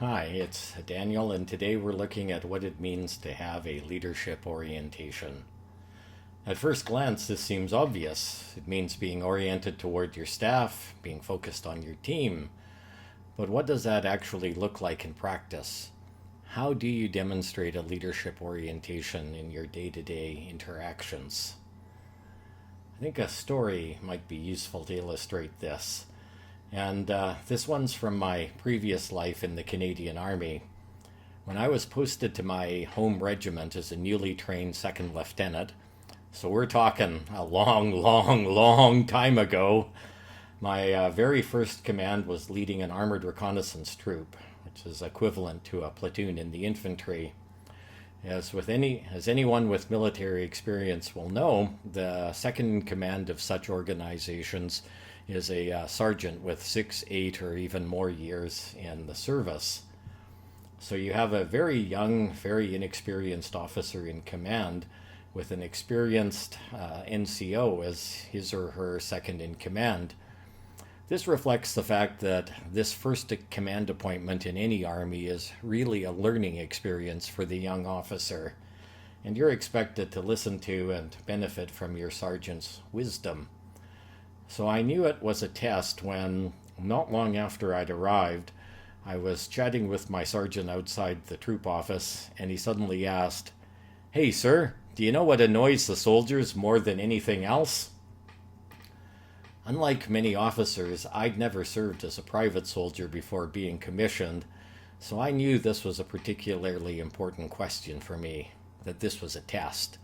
Hi, it's Daniel, and today we're looking at what it means to have a leadership orientation. At first glance, this seems obvious. It means being oriented toward your staff, being focused on your team. But what does that actually look like in practice? How do you demonstrate a leadership orientation in your day to day interactions? I think a story might be useful to illustrate this. And this one's from my previous life in the Canadian Army. When I was posted to my home regiment as a newly trained second lieutenant, so we're talking a long time ago, my very first command was leading an armored reconnaissance troop, which is equivalent to a platoon in the infantry. As anyone with military experience will know, the second in command of such organizations is a sergeant with 6, 8, or even more years in the service. So you have a very young, very inexperienced officer in command with an experienced NCO as his or her second in command. This reflects the fact that this first command appointment in any army is really a learning experience for the young officer, and you're expected to listen to and benefit from your sergeant's wisdom. So I knew it was a test when, not long after I'd arrived, I was chatting with my sergeant outside the troop office, and he suddenly asked, "Hey, sir, do you know what annoys the soldiers more than anything else?" Unlike many officers, I'd never served as a private soldier before being commissioned, so I knew this was a particularly important question for me, that this was a test.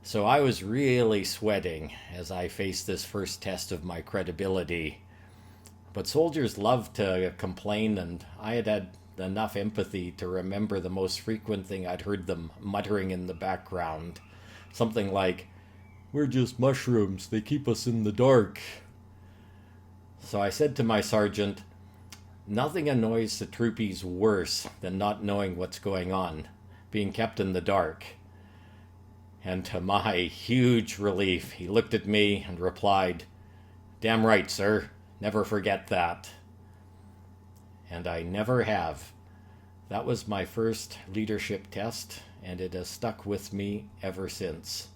So I was really sweating as I faced this first test of my credibility. But soldiers love to complain, and I had enough empathy to remember the most frequent thing I'd heard them muttering in the background. Something like, "We're just mushrooms, they keep us in the dark." So I said to my sergeant, "Nothing annoys the troopies worse than not knowing what's going on, being kept in the dark." And to my huge relief, he looked at me and replied, "Damn right, sir. Never forget that." And I never have. That was my first leadership test, and it has stuck with me ever since.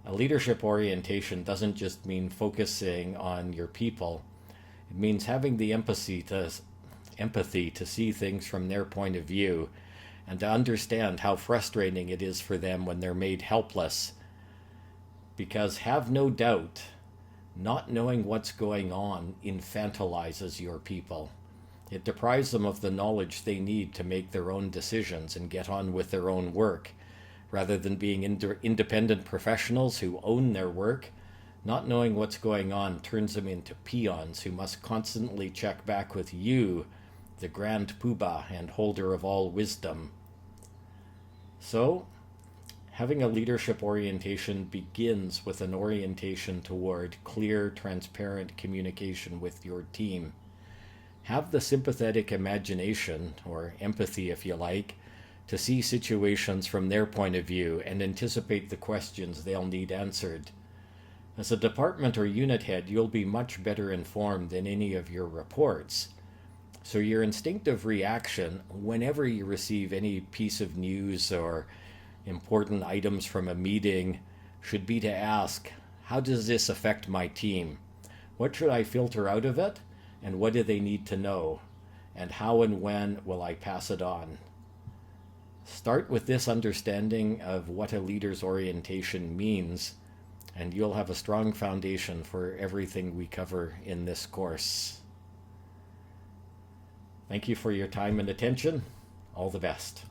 A leadership orientation doesn't just mean focusing on your people. It means having the empathy to see things from their point of view and to understand how frustrating it is for them when they're made helpless. Because have no doubt, not knowing what's going on infantilizes your people. It deprives them of the knowledge they need to make their own decisions and get on with their own work. Rather than being independent professionals who own their work, not knowing what's going on turns them into peons who must constantly check back with you, the grand poobah and holder of all wisdom. So, having a leadership orientation begins with an orientation toward clear, transparent communication with your team. Have the sympathetic imagination, or empathy if you like, to see situations from their point of view and anticipate the questions they'll need answered. As a department or unit head, you'll be much better informed than any of your reports. So your instinctive reaction whenever you receive any piece of news or important items from a meeting should be to ask, how does this affect my team? What should I filter out of it? And what do they need to know? And how and when will I pass it on? Start with this understanding of what a leader's orientation means, and you'll have a strong foundation for everything we cover in this course. Thank you for your time and attention. All the best.